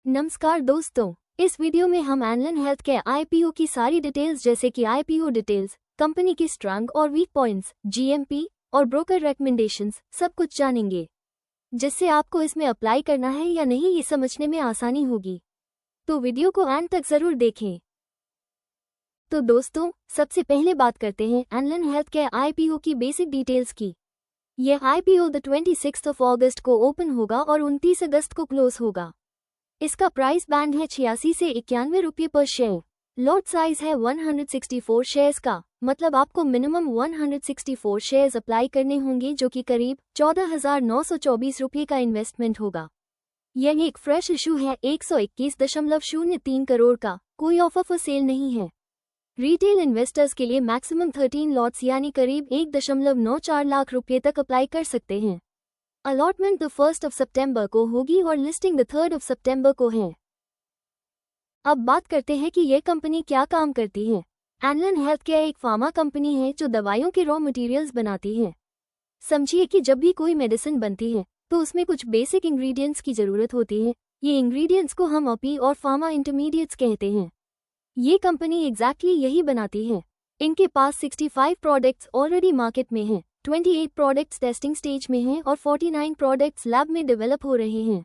नमस्कार दोस्तों, इस वीडियो में हम एनलन हेल्थ के आईपीओ की सारी डिटेल्स जैसे कि आईपीओ डिटेल्स, कंपनी की स्ट्रांग और वीक पॉइंट्स, जीएमपी और ब्रोकर रेकमेंडेशंस सब कुछ जानेंगे, जिससे आपको इसमें अप्लाई करना है या नहीं ये समझने में आसानी होगी। तो वीडियो को एंड तक जरूर देखें। तो दोस्तों, सबसे पहले बात करते हैं एनलन हेल्थ के आईपीओ की बेसिक डिटेल्स की। यह आईपीओ 26 अगस्त को ओपन होगा और 29 अगस्त को क्लोज होगा। इसका प्राइस बैंड है 86 से 91 रुपये पर शेयर। लॉट साइज है 164 शेयर्स का, मतलब आपको मिनिमम 164 शेयर्स अप्लाई करने होंगे, जो कि करीब 14,924 रुपये का इन्वेस्टमेंट होगा। यह एक फ्रेश इशू है 121.03 करोड़ का, कोई ऑफर फॉर सेल नहीं है। रिटेल इन्वेस्टर्स के लिए मैक्सिमम 13 लॉट्स यानी करीब 1.94 लाख रुपये तक अप्लाई कर सकते हैं। अलॉटमेंट 1 सितंबर को होगी और लिस्टिंग 3 सितंबर को है। अब बात करते हैं कि यह कंपनी क्या काम करती है। एनलन हेल्थ केयर एक फार्मा कंपनी है जो दवाइयों के रॉ मटेरियल्स बनाती है। समझिए कि जब भी कोई मेडिसिन बनती है तो उसमें कुछ बेसिक इंग्रेडिएंट्स की जरूरत होती है। ये इंग्रेडिएंट्स को हम अपी और फार्मा इंटरमीडिएट्स कहते हैं। ये कंपनी एग्जैक्टली यही बनाती है। इनके पास 65 प्रोडक्ट्स ऑलरेडी मार्केट में हैं, 28 प्रोडक्ट्स टेस्टिंग स्टेज में हैं और 49 प्रोडक्ट्स लैब में डेवलप हो रहे हैं।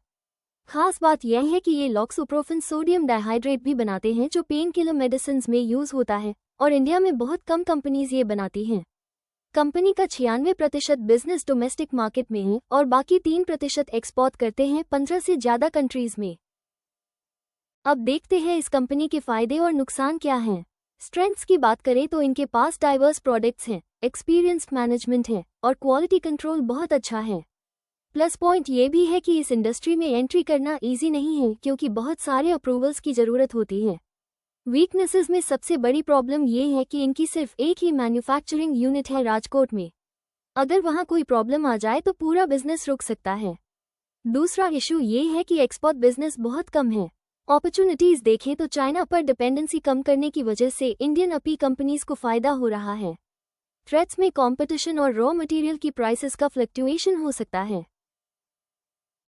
खास बात यह है कि ये लॉक्सोप्रोफेन सोडियम डाइहाइड्रेट भी बनाते हैं, जो पेन किलर मेडिसिन में यूज होता है और इंडिया में बहुत कम कंपनीज ये बनाती हैं। कंपनी का 96% बिजनेस डोमेस्टिक मार्केट में है और बाकी 3% एक्सपोर्ट करते हैं 15 से ज्यादा कंट्रीज में। अब देखते हैं इस कंपनी के फायदे और नुकसान क्या हैं। स्ट्रेंथ्स की बात करें तो इनके पास डाइवर्स प्रोडक्ट्स हैं, एक्सपीरियंस्ड मैनेजमेंट है और क्वालिटी कंट्रोल बहुत अच्छा है। प्लस पॉइंट ये भी है कि इस इंडस्ट्री में एंट्री करना इजी नहीं है, क्योंकि बहुत सारे अप्रूवल्स की ज़रूरत होती है। वीकनेसेस में सबसे बड़ी प्रॉब्लम ये है कि इनकी सिर्फ एक ही मैन्युफैक्चरिंग यूनिट है राजकोट में। अगर वहाँ कोई प्रॉब्लम आ जाए तो पूरा बिजनेस रुक सकता है। दूसरा इशू ये है कि एक्सपोर्ट बिजनेस बहुत कम है। अपॉर्चुनिटीज देखें तो चाइना पर डिपेंडेंसी कम करने की वजह से इंडियन अपी कंपनीज को फायदा हो रहा है। थ्रेट्स में कंपटीशन और रॉ मटेरियल की प्राइसेस का फ्लक्चुएशन हो सकता है।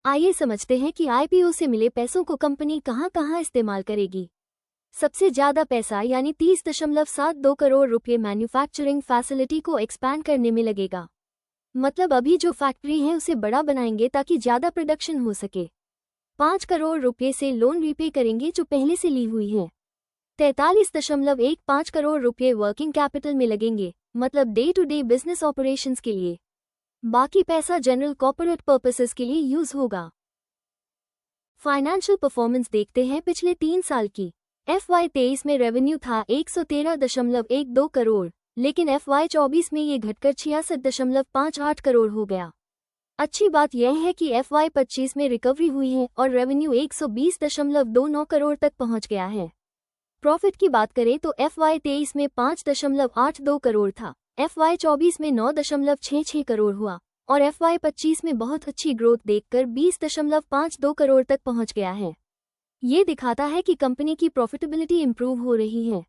आइए समझते हैं कि आईपीओ से मिले पैसों को कंपनी कहां इस्तेमाल करेगी। सबसे ज्यादा पैसा यानी 30.72 करोड़ रुपये मैन्युफैक्चरिंग फैसिलिटी को एक्सपैंड करने में लगेगा। मतलब अभी जो फैक्ट्री है उसे बड़ा बनाएंगे ताकि ज्यादा प्रोडक्शन हो सके। 5 करोड़ रुपये से लोन रीपे करेंगे जो पहले से ली हुई है। 43.15 करोड़ रुपये वर्किंग कैपिटल में लगेंगे, मतलब day to day business operations के लिए। बाकी पैसा जनरल कॉर्पोरेट पर्पसेस के लिए यूज होगा। फाइनेंशियल परफॉर्मेंस देखते हैं पिछले 3 साल की। FY23 में रेवेन्यू था 113.12 करोड़, लेकिन FY24 में ये घटकर 66.58 करोड़ हो गया। अच्छी बात यह है कि FY25 में रिकवरी हुई है और रेवेन्यू 120.29 करोड़ तक पहुंच गया है। प्रॉफिट की बात करें तो FY23 में 5.82 करोड़ था, FY24 में 9.66 करोड़ हुआ और FY25 में बहुत अच्छी ग्रोथ देखकर 20.52 करोड़ तक पहुंच गया है। ये दिखाता है कि कंपनी की प्रॉफिटेबिलिटी इंप्रूव हो रही है।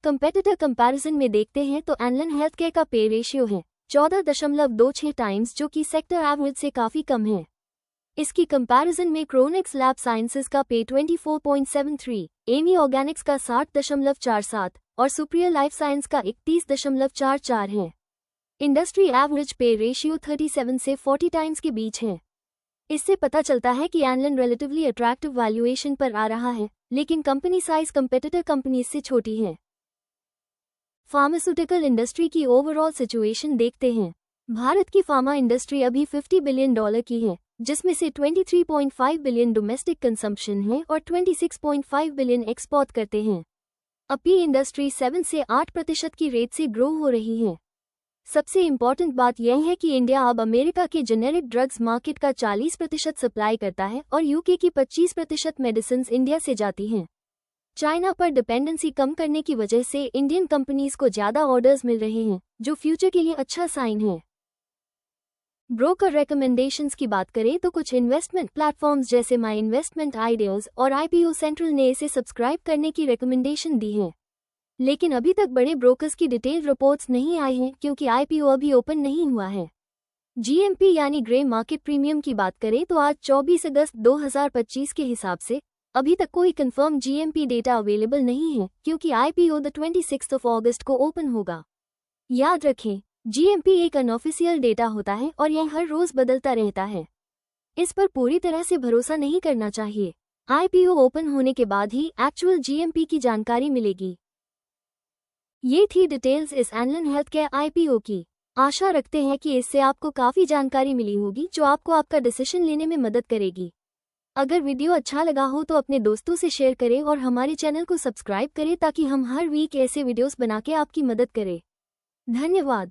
कंपेटिटर कंपैरिजन में देखते हैं तो एनलन हेल्थ केयर का पे रेशियो है 14.26 टाइम्स, जो कि सेक्टर एवरेज से काफी कम है। इसकी कंपैरिजन में क्रोनिक्स लैब साइंसेज का पे 24.73, एमी ऑर्गेनिक्स का 60.47 और सुप्रियर लाइफ साइंस का 31.44 है। इंडस्ट्री एवरेज पे रेशियो 37 से 40 टाइम्स के बीच है। इससे पता चलता है कि एनलन रिलेटिवली अट्रैक्टिव वैल्यूएशन पर आ रहा है, लेकिन कंपनी साइज कंपेटिटर कंपनीज से छोटी है। फार्मास्यूटिकल इंडस्ट्री की ओवरऑल सिचुएशन देखते हैं। भारत की फार्मा इंडस्ट्री अभी $50 बिलियन की है, जिसमें से 23.5 बिलियन डोमेस्टिक कंजम्पशन है और 26.5 बिलियन एक्सपोर्ट करते हैं। अपी इंडस्ट्री 7 से 8% की रेट से ग्रो हो रही है। सबसे इम्पॉर्टेंट बात यह है कि इंडिया अब अमेरिका के जेनेरिक ड्रग्स मार्केट का 40% सप्लाई करता है और यूके की 25% मेडिसिन इंडिया से जाती हैं। चाइना पर डिपेंडेंसी कम करने की वजह से इंडियन कंपनीज को ज्यादा ऑर्डर्स मिल रहे हैं, जो फ्यूचर के लिए अच्छा साइन है। ब्रोकर रेकमेंडेशंस की बात करें तो कुछ इन्वेस्टमेंट प्लेटफॉर्म्स जैसे माई इन्वेस्टमेंट आइडियाज और आईपीओ सेंट्रल ने इसे सब्सक्राइब करने की रिकमेंडेशन दी है, लेकिन अभी तक बड़े ब्रोकर्स की डिटेल रिपोर्ट्स नहीं आई हैं, क्योंकि आईपीओ अभी ओपन नहीं हुआ है। जीएमपी यानी ग्रे मार्केट प्रीमियम की बात करें तो आज 24 अगस्त 2025 के हिसाब से अभी तक कोई कंफर्म जीएमपी डेटा अवेलेबल नहीं है, क्योंकि आईपीओ द 26 अगस्त को ओपन होगा। याद रखें, जीएमपी एक अनऑफिशियल डेटा होता है और यह हर रोज बदलता रहता है। इस पर पूरी तरह से भरोसा नहीं करना चाहिए। आईपीओ ओपन होने के बाद ही एक्चुअल जीएमपी की जानकारी मिलेगी। ये थी डिटेल्स इस एनलन हेल्थकेयर आईपीओ की। आशा रखते हैं कि इससे आपको काफ़ी जानकारी मिली होगी जो आपको आपका डिसीजन लेने में मदद करेगी। अगर वीडियो अच्छा लगा हो तो अपने दोस्तों से शेयर करें और हमारे चैनल को सब्सक्राइब करें ताकि हम हर वीक ऐसे वीडियोस बना के आपकी मदद करें। धन्यवाद।